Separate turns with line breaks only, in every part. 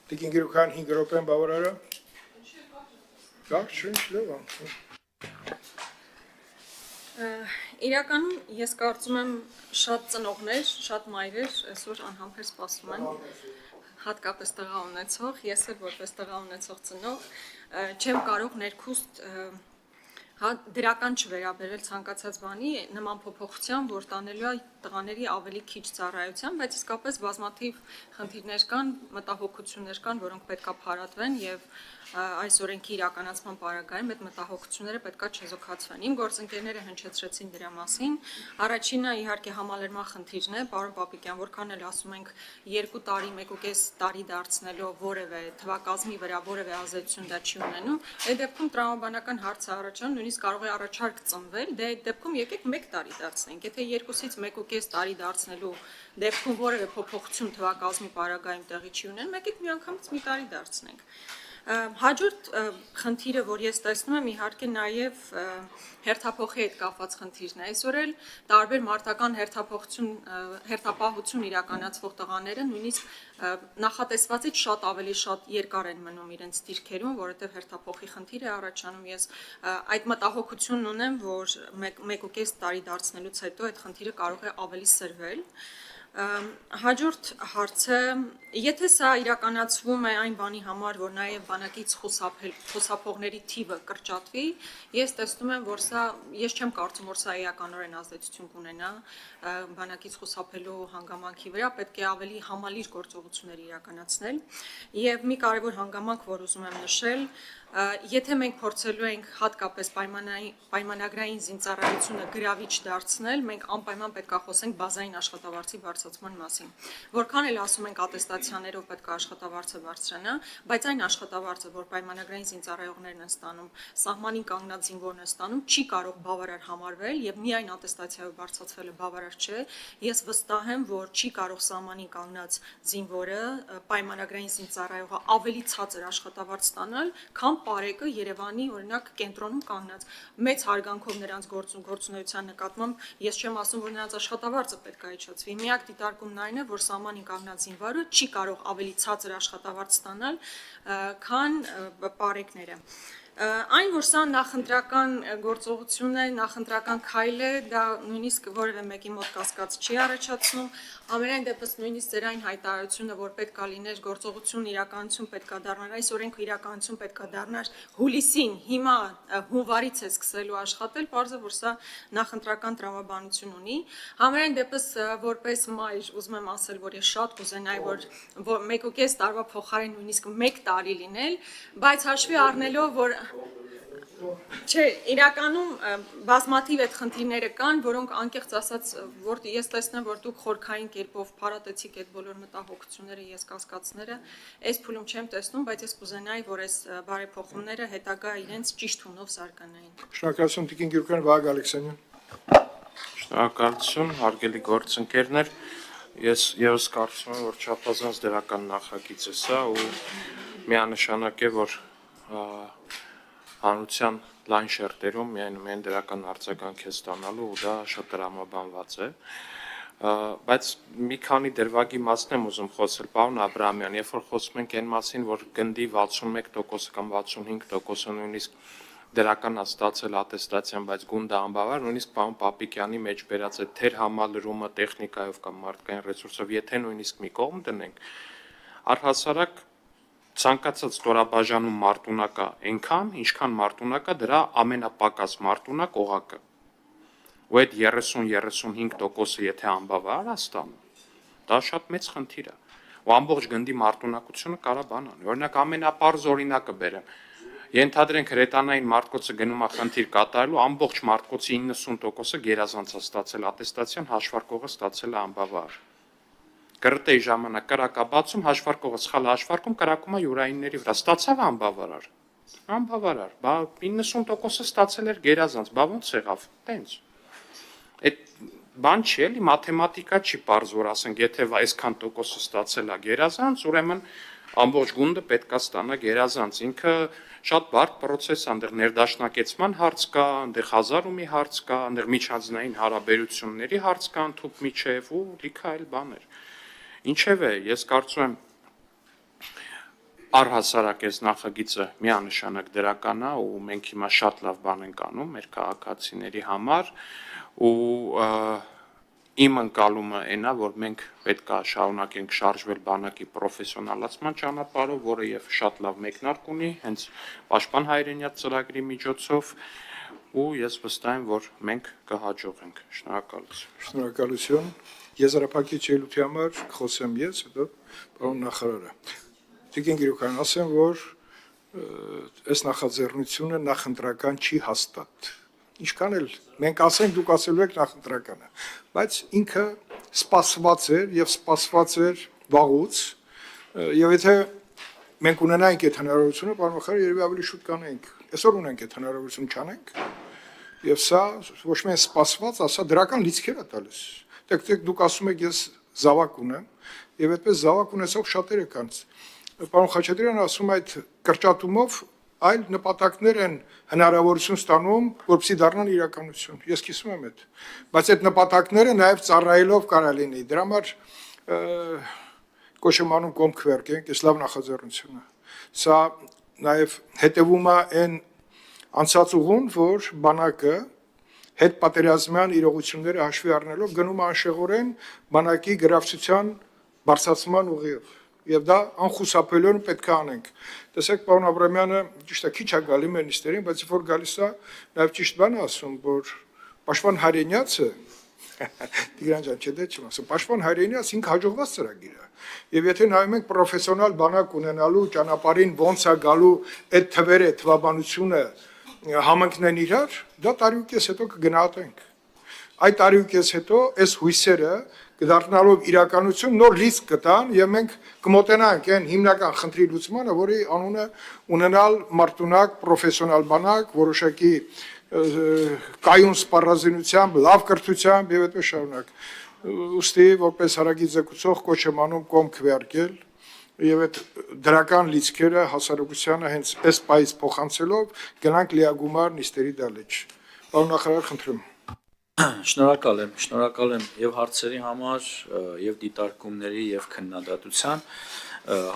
Տիկին Գիրուքյան 5 րոպեն բավարարը։ Գաղ շունչ լավ։
Իրականում ես կարծում եմ շատ ծնողներ, շատ մայրեր այսօր անհամբեր սպասում են, հատկապես տղա ունեցող, ես էլ որպես տղա ունեցող ծնող չեմ կարող ներքուստ դրական չվերաբերել ցանկացած բանի նման փոփոխության, որ տանելու է տղաների ավելի քիչ ծառայության, բայց իսկապես բազմաթիվ խնդիրներ կան, մտահոգություններ կան, որոնք պետք է փարատվեն եւ այս օրենքի իրականացման պարագայում այդ մտահոգությունները պետքա չեզոքացվեն։ Իմ գործընկերները հնչեցրեցին դրա մասին։ Առաջինը իհարկե համալրման խնդիրն է, պարոն Պապիկյան, որքան էլ ասում ենք 2 տարի, 1.5 տարի դարձնելով որևէ թվակազմի վրա որևէ ազդեցություն դա չի ունենում, այդ դեպքում տրամաբանական հարց է առաջանում, նույնիսկ կարող է առաջարկ ծնվել, դե այդ դեպքում եկեք 1 տարի դարձնենք։ Եթե 2-ից 1.5 տարի դարձնելու դեպքում որևէ փոփոխություն թվակազմի պարագայում տեղի չի ունենում, եկեք միանգամից մի տարի դարձնենք։ Հաջորդ խնդիրը, որ ես տեսնում եմ, իհարկե նաև հերթափոխի հետ կապված խնդիրն է։ Այսօր էլ տարբեր մարտական հերթապահություն իրականացվող տղաները նույնիսկ նախատեսվածից շատ ավելի շատ երկար են մնում իրենց դիրքերում, որովհետև հերթափոխի խնդիր է առաջանում։ Ես այդ մտահոգությունն ունեմ, որ 1.5 տարի դարձնելուց հետո այդ խնդիրը կարող է ավելի սրվել։ Հաջորդ հարցը, եթե սա իրականացվում է այն բանի համար, որ նաև բանակից խուսափողների թիվը կրճատվի, ես տեսնում եմ, որ ես չեմ կարծում, որ սա էականորեն ազդեցություն կունենա բանակից խուսափելու հանգամանքի վրա, պետք է ավելի համալիր գործողություններ իրականացնել։ Եվ մի կարևոր հանգամանք, որ ուզում եմ նշել, եթե մենք փորձելու ենք հատկապես պայմանագրային զինծառայությունը գրավիչ դարձնել, մենք անպայման պետք է խոսենք բազային աշխատավարձի բարձրացման մասին։ Որքան էլ ասում ենք ատեստացիաներով պետք է աշխատավարձը բարձրանա, բայց այն աշխատավարձը, որ պայմանագրային զինծառայողներն են ստանում, սահմանին կանգնած զինվորն է ստանում, չի կարող բավարար համարվել եւ միայն ատեստացիայով բարձրացվելը բավարար չէ։ Ես վստահ եմ, որ չի կարող սահմանին կանգնած զինվորը, պայմանագրային զինծառայողը ավելի ցածր աշխատավարձ ստանալ, քան Պարեկը Երևանի օրինակ կենտրոնում կանգնած մեծ հարգանքով նրանց գործունեության նկատմամբ ես չեմ ասում, որ նրանց աշխատավարձը պետք է իջեցվի։ Միակ դիտարկումն այն է, որ սահմանին կանգնած զինվորը չի կարող ավելի ցածր աշխատավարձ ստանալ, քան պարեկները։ Այն, որ սա նախընտրական գործողություն է, նախընտրական քայլ է, դա նույնիսկ որևէ մեկի մոտ կասկած չի առաջացնում։ Ամենայն դեպս նույնիսկ ձեր այն հայտարարությունը, որ պետք է լիներ գործողություն իրականություն պետք է դառնար, այս օրենքը իրականություն պետք է դառնար հուլիսին, հիմա հունվարից է սկսելու աշխատել, պարզ է, որ սա նախընտրական տրամաբանություն ունի։ Ամենայն դեպս որպես մայր ուզում եմ ասել, որ ես շատ կուզենայի, որ 1.5 տարվա փոխարեն նույնիսկ 1 տարի լինել, բայց հաշվի առնելով, որ Չէ, իրականում բազմաթիվ այդ խնդիրները կան, որոնք անկեղծ ասած, որ ես տեսնեմ, որ դուք խորքային կերպով փարատեցիք այդ բոլոր մտահոգությունները, ես կասկածները, այս փուլում չեմ տեսնում, բայց ես կուզենայի, որ այս բարեփոխումները հետագա իրենց ճիշտ հունով զարգանային։
Շնորհակալություն Տիկին Գիրուքյան, Վահագն Ալեքսանյան։
Շնորհակալություն, հարգելի գործընկերներ, ես եւս կարծում եմ, որ չափազանց դրական նախագիծ է սա ու միանշանակ է, որ հանրության լայն շերտերում միայն դրական արձագանք է ստանալու ու դա շատ տրամաբանված է, բայց մի քանի դրվագի մասն եմ ուզում խոսել, պարոն Աբրահամյան, երբ որ խոսում ենք այն մասին, որ գնդի 61% կամ 65% նույնիսկ դրական է ստացել ատեստացիան, բայց գունդը անբավարար, նույնիսկ պարոն Պապիկյանի մեջ բերած է թեր համալրումը տեխնիկայով կամ մարդկային ռեսուրսով, եթե նույնիսկ մի կողմ դնենք, առհասարակ ցանկացած ստորաբաժանում մարտունակա այնքան, ինչքան մարտունակա դրա ամենապակաս մարտունակ օղակը։ Ու այդ 30-35%-ը եթե անբավարար է ստանում, դա շատ մեծ խնդիր է։ Ու ամբողջ գնդի մարտունակությունը կարա բան անի։ Օրինակ ամենապարզ օրինակը բերեմ։ Ենթադրենք հրետանային մարտկոցը գնում է խնդիր կատարելու, ամբողջ մարտկոցի 90%-ը գերազանց է ստացել ատեստացիան, հաշվարկողը ստացել է անբավարար։ Կրտեի ժամանակ կրակաբացում հաշվարկողը սխալ հաշվարկում կրակում է յուրայինների վրա, ստացավ անբավարար, անբավարար, բա 90%-ը ստացել էր գերազանց, բա ոնց եղավ, տենց, այդ բան չի էլի, մաթեմատիկա չի պարզ, որ ասենք, եթե այսքան տոկոսը ստացել է գերազանց, ուրեմն ամբողջ գունդը պետք է ստանա գերազանց, ինքը շատ բարդ պրոցես է, այնտեղ ներդաշնակեցման հարց կա, այնտեղ հազարումի հարց կա, այնտեղ միջանձնային հարաբերությունների հարց կա, ընդհանուր միջև ու լիքը այլ բաներ։ Ինչևէ, ես կարծում եմ առհասարակ այս նախագիծը միանշանակ դրական է ու մենք հիմա շատ լավ բան ենք անում մեր քաղաքացիների համար ու իմ ընկալումը այն է, որ մենք պետք է շարունակենք շարժվել բանակի պրոֆեսիոնալացման ճանապարհով, որը եւ շատ լավ մեկնարկ ունի, հենց Պաշտպան հայրենիաց ծրագրի միջոցով ու ես վստահ եմ, որ մենք կհաջողենք։ Շնորհակալություն։
Շնորհակալություն։ Եզրափակիչ ելույթի համար խոսեմ ես, հետո պարոն նախարարը։ Տիկին Գրիգորյան, ասեմ, որ այս նախաձեռնությունը նախընտրական չի հաստատ։ Ինչքան էլ մենք ասենք, դուք ասելու եք նախընտրական է, բայց ինքը սպասված էր եւ սպասված էր վաղուց, եւ եթե մենք ունենայինք այդ հնարավորությունը, պարոն նախարար, երևի ավելի շուտ կանենք։ Այսօր ունենք այդ հնարավորություն չանենք, եւ սա ոչ միայն սպասված, ասա դրական լիցքեր է տալիս։ Դեք դուք ասում եք ես զավակ ունեմ, եւ այդպես զավակ ունեցող շատերը կան։ Պարոն Խաչատրյանը ասում այդ կրճատումով այլ նպատակներ են հնարավորություն ստանում, որպեսզի դառնան իրականություն։ Ես կիսում եմ այդ։ Բայց այդ նպատակները նաև ծառայելով կարա լինի։ Դրա համար կոչմանում կողմ քվերկենք, այս լավ նախաձեռնությունը։ Սա նաև հետևում է այն անցած ուղուն, որ բանակը հետ պատերազմյան իրողությունները հաշվի առնելով գնում անշեղորեն բանակի գրավչության բարձրացման ուղիով։ Եվ դա անխուսափելիորեն պետք է անենք։ Տեսեք, պարոն Աբրամյանը ճիշտ է, քիչ է գալի մեր նիստերին, բայց որ գալիս է, նաև ճիշտ բան է ասում, որ Պաշտպան հայրենիացը Տիգրան ջան, չէ՞ դե չեմ ասում, Պաշտպան հայրենիաց ինքը հաջողված ծրագիր է։ Եվ եթե նայում ենք պրոֆեսիոնալ բանակ ունենալու ճանապարհին ոնց է գալու այդ թվերը, թվաբանությունը համընկնեն իրար, դա տարի ու կես հետո կգնահատենք։ Այդ տարի ու կես հետո այս հույսերը կդառնալով իրականություն նոր լիցք կտան եւ մենք կմոտենանք այն հիմնական խնդրի լուծմանը, որի անունը ունենալ մարտունակ պրոֆեսիոնալ բանակ, որոշակի կայուն սպառազինությամբ, լավ կրթությամբ եւ այդպես շարունակ։ Ոստի որպես հարագի զեկուցող կոչ եմ անում կողմ քվեարկել եւ այդ դրական լիցքերը հասարակությանը հենց այս պայից փոխանցելով գնանք լիագումար նիստերի դալեջ։ Պարոն նախարար, խնդրում։
Շնորհակալ եմ եւ հարցերի համար, եւ դիտարկումների եւ քննադատության։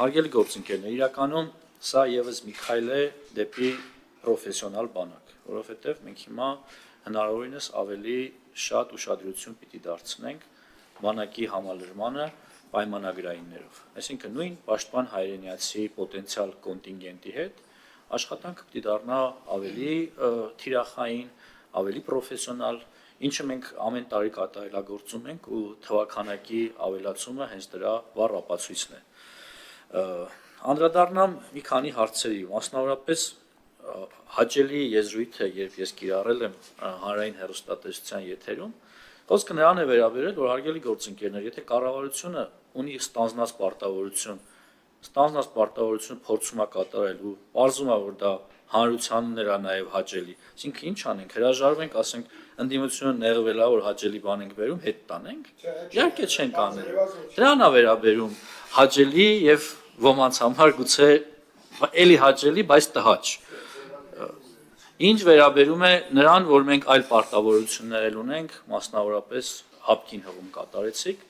Հարգելի գործընկերներ, իրականում սա եւս մի քայլ է դեպի պրոֆեսիոնալ բանակ, որովհետեւ մենք հիմա հնարավորինս ավելի շատ ուշադրություն պիտի դարձնենք բանակի համալրմանը պայմանագրայիններով։ Այսինքն նույն պաշտպան հայրենիացի պոտենցիալ կոնտինգենտի հետ աշխատանքը պիտի դառնա ավելի թիրախային, ավելի պրոֆեսիոնալ, ինչը մենք ամեն տարի կատարելագործում ենք ու թվաքանակի ավելացումը հենց դրա վառ ապացույցն է։ Անդրադառնամ մի քանի հարցերի, մասնավորապես հաճելի եզրույթը, երբ ես կիրառել եմ հանրային հեռուստատեսության եթերում, խոսքը նրան է վերաբերել, որ հարգելի գործընկերներ, եթե կառավարությունը ունի ստանձնած պարտավորություն փորձում է կատարել ու պարզում է, որ դա հանրությանն է նաև հաճելի։ Այսինքն ինչ անենք, հրաժարվենք, ասենք, ընդդիմությունը նեղվել է, որ հաճելի բան ենք վերում, հետ տանենք։ Իհարկե չենք անել։ Դրան է վերաբերում հաճելի եւ ոմանց համար գուցե էլի հաճելի, բայց տհաճ։ Ինչ վերաբերում է նրան, որ մենք այլ պարտավորություններ ունենք, մասնավորապես հապկին հղում կատարեցիք,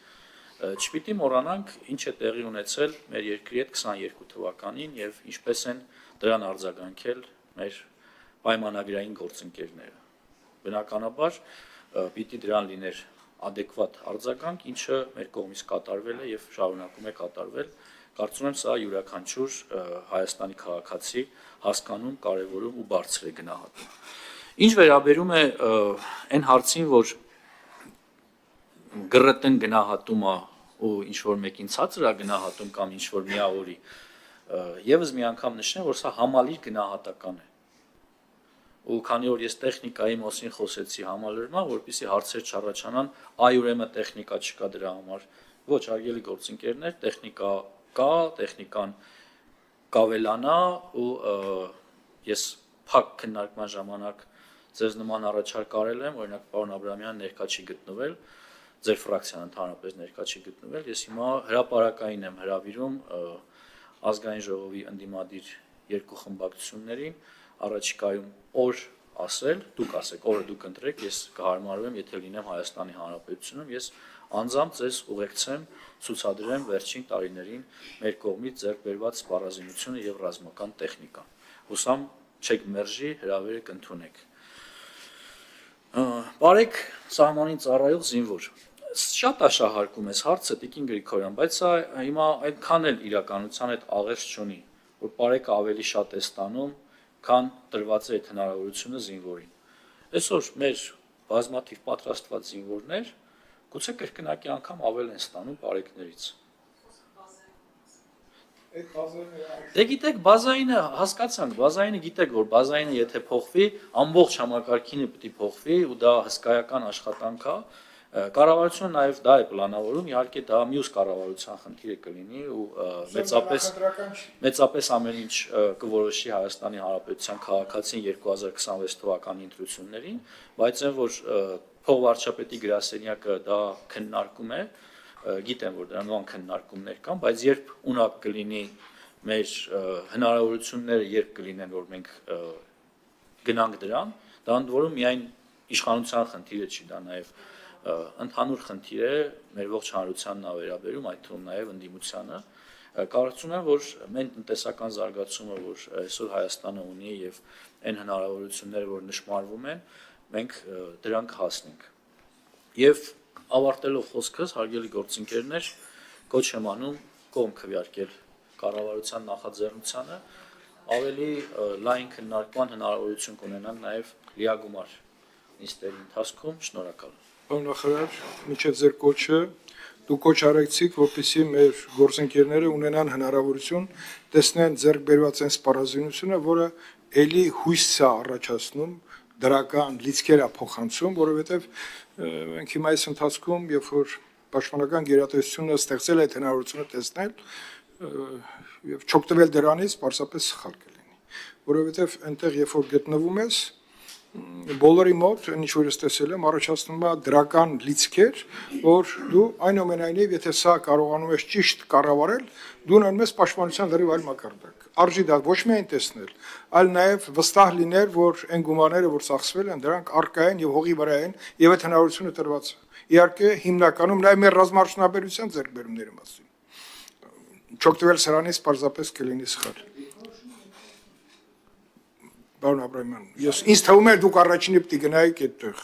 չպիտի մոռանանք ինչ է տեղի ունեցել մեր երկրի հետ 22 թվականին եւ ինչպես են դրան արձագանքել մեր պայմանագրային գործընկերները։ Բնականաբար պիտի դրան լիներ adekvat արձագանք, ինչը մեր կողմից կատարվել է եւ շարունակում է կատարվել։ Կարծում եմ սա յուրաքանչյուր Հայաստանի քաղաքացի հասկանում, կարևորում ու բարձր է գնահատում։ Ինչ վերաբերում է այն հարցին, որ գրտեն գնահատումը ու ինչ որ մեկին ցածր է գնահատում կամ ինչ որ միավորի, եւս մի անգամ նշեմ, որ սա համալիր գնահատական է։ Ու քանի որ ես տեխնիկայի մասին խոսեցի համալրման, որպեսզի հարցեր չառաջանան, այ ուրեմն տեխնիկա չկա դրա համար։ Ոչ, հարգելի գործընկերներ, տեխնիկա կա, տեխնիկան կավելանա ու ես փակ քննարկման ժամանակ ձեզ նման առաջարկ արել եմ, օրինակ պարոն Աբրամյանը ներկա չի գտնվել, ձեր ֆրակցիան ընդհանրապես ներկա չի գտնվել, ես հիմա հրապարակային եմ հրավիրում ազգային ժողովի ընդդիմադիր երկու խմբակցություններին, առաջիկայում օր ասել, դուք ասեք, օրը դուք ընտրեք, ես կհարմարվեմ, եթե լինեմ Հայաստանի Հանրապետությունում, ես անձամբ ձեզ ուղեկցեմ, ցուցադրեմ վերջին տարիներին մեր կողմից ձեռք բերված սպառազինությունը եւ ռազմական տեխնիկան։ Հուսամ չեք մերժի, հրավերը կընդունեք։ Բարեք սահմանին ծառայող զինվոր։ Շատ աշահարկում ես հարցը Տիկին Գրիգորյան, բայց սա հիմա այդքան էլ իրականության հետ աղերս չունի, որ բարեկը ավելի շատ է ստանում, քան տրված է այդ հնարավորությունը զինվորին։ Այսօր մեր բազմաթիվ պատրաստված զինվորներ գուցե կրկնակի անգամ ավել են ստանում բարեկներից։ Դե գիտեք, բազայինը հասկացանք, բազայինը գիտեք, որ բազայինը եթե փոխվի, ամբողջ համակարգինը պետք է փոխվի ու դա հսկայական աշխատանք է։ Կառավարությունը նաև դա է պլանավորում, իհարկե դա մյուս կառավարության խնդիրը կլինի ու մեծապես ամեն ինչ կորոշի Հայաստանի Հանրապետության քաղաքացին 2026 թվականի ընտրություններին, բայց այն որ փոխվարչապետի գրասենյակը դա քննարկում է, գիտեմ որ դրան նման քննարկումներ կան, բայց երբ ունակ կլինի մեր հնարավորությունները երբ կլինեն որ մենք գնանք դրան, դա ընդ որում միայն իշխանության խնդիրը չի, դա նաև ընդհանուր խնդիր է մեր ողջ հանրությանն է վերաբերում, այդ թվում նաև ընդդիմությանը։ Կարծում եմ, որ մեր տնտեսական զարգացումը, որ այսօր Հայաստանը ունի եւ այն հնարավորությունները, որ նշмарվում են, մենք դրանք հասնենք։ Եվ ավարտելով խոսքս, հարգելի գործընկերներ, կոչ եմ անում կողմ քվեարկել կառավարության նախաձեռնությանը, ավելի լայն քննարկման հնարավորություն կունենանք նաև լիագումար նիստերի ընթացքում, շնորհակալ եմ։
Պարոն նախարար, միջև ձեր կոչը դու կոչ արեցիք, որպեսզի մեր գործընկերները ունենան հնարավորություն տեսնեն ձեռք բերված այն սպառազինությունը, որը ելի հույս է առաջացնում, դրական լիցքեր է փոխանցում, որովհետև մենք հիմա այս ընթացքում, երբ որ պաշտպանական գերատեսչությունը ստեղծել է այդ հնարավորությունը տեսնել եւ չօգտվել դրանից, պարզապես սխալ կլինի, որովհետև այնտեղ երբ որ գտնվում ես բոլորի մոտ, ինչ որ ես տեսել եմ, առաջացնում է դրական լիցքեր, որ դու այնուամենայնիվ, եթե սա կարողանում ես ճիշտ կառավարել, դու ունենում ես պաշտպանության լրիվ այլ մակարդակ։ Արժի դա ոչ միայն տեսնել, այլ նաև վստահ լինել, որ այն գումարները, որ ծախսվել են, դրանք առկա են եւ հողի վրա են եւ այդ հնարավորությունը տրված է։ Իհարկե, հիմնականում նաև մեր ռազմաարդյունաբերության ձեռքբերումների մասին։ Չօգտվել սրանից պարզապես կլինի սխալ։ Պարոն Աբրահամյան, ինձ թվում է դուք առաջինը պիտի գնայիք այդտեղ։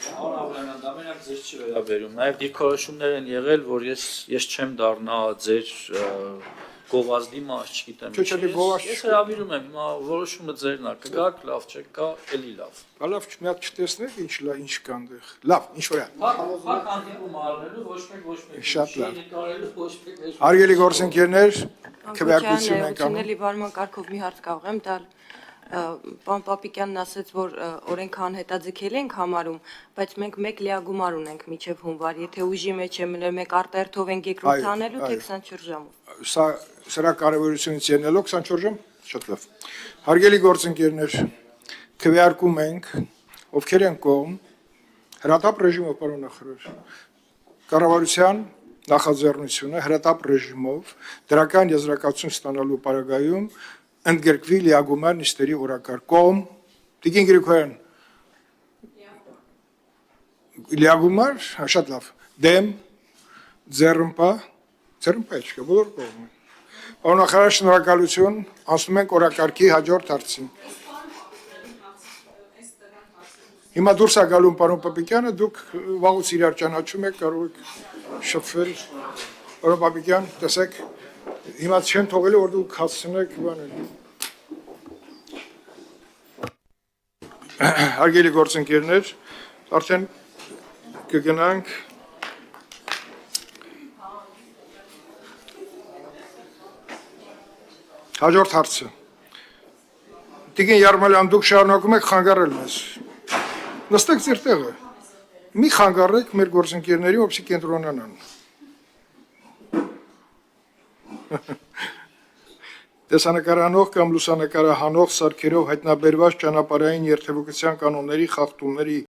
Պարոն Աբրահամյան, դա մենակ ձեզ չի վերաբերում, նաև դիրքորոշումներ են եղել, որ ես չեմ դառնա ձեր գովազդի մաս, չգիտեմ։ Ես հրավիրում եմ, հիմա որոշումը ձերն է, կգաք, լավ, չեք գա, էլի լավ։
Լավ, մի հատ չտեսնեք, ինչ կա այնտեղ։ Լավ, ինչ որ է։
Փակ հանդիպում արվելու, ոչ մեկ
Շատ լավ։
նկարելու, ոչ մեկ։
Հարգելի գործընկերներ, քվեարկություն ենք անում։
Ունելի վարման կարգով մի հարց կարող եմ տալ։ Պարոն Պապիկյանն ասաց, որ օրենքը անհետաձգելի ենք համարում, բայց մենք մեկ լիագումար ունենք մինչև հունվար, եթե ուժի մեջ է մնել մեկ արտերթով ենք երկրորդ անելու, թե 24 ժամով։
Սրա կարևորությունից ելնելով 24 ժամ, շատ լավ։ Հարգելի գործընկերներ, քվեարկում ենք, ովքեր են կողմ, հրատապ ռեժիմով, պարոն նախարար, կառավարության նախաձեռնությունը հրատապ ռեժիմով դրական եզրակացություն ստանալու պարագայում ընդգրկվի լիագումար նիստերի օրակարգ կողմ, Տիկին Գրիգորյան, լիագումար, շատ լավ, դեմ, ձեռնպա չկա, բոլոր կողմ են։ Պարոն նախարար, շնորհակալություն, անցնում ենք օրակարգի հաջորդ հարցին։ Հիմա դուրս է գալու պարոն Պապիկյանը, դուք վաղուց իրար ճանաչում եք, կարող եք շփվել։ Պարոն Պապիկյան, տեսեք, հիմա չեն թողել, որ դուք հասցնեք բանել։ Հարգելի գործընկերներ, արդեն կգնանք հաջորդ հարցը։ Տիկին Յարմալյան, դուք շարունակում եք խանգարել մեզ։ Նստեք ձեր տեղը։ Մի խանգարեք մեր գործընկերների, որպեսզի կենտրոնանան։ Տեսանկարահանող կամ լուսանկարահանող սարքերով հայտնաբերված ճանապարհային երթևեկության կանոնների խախտումների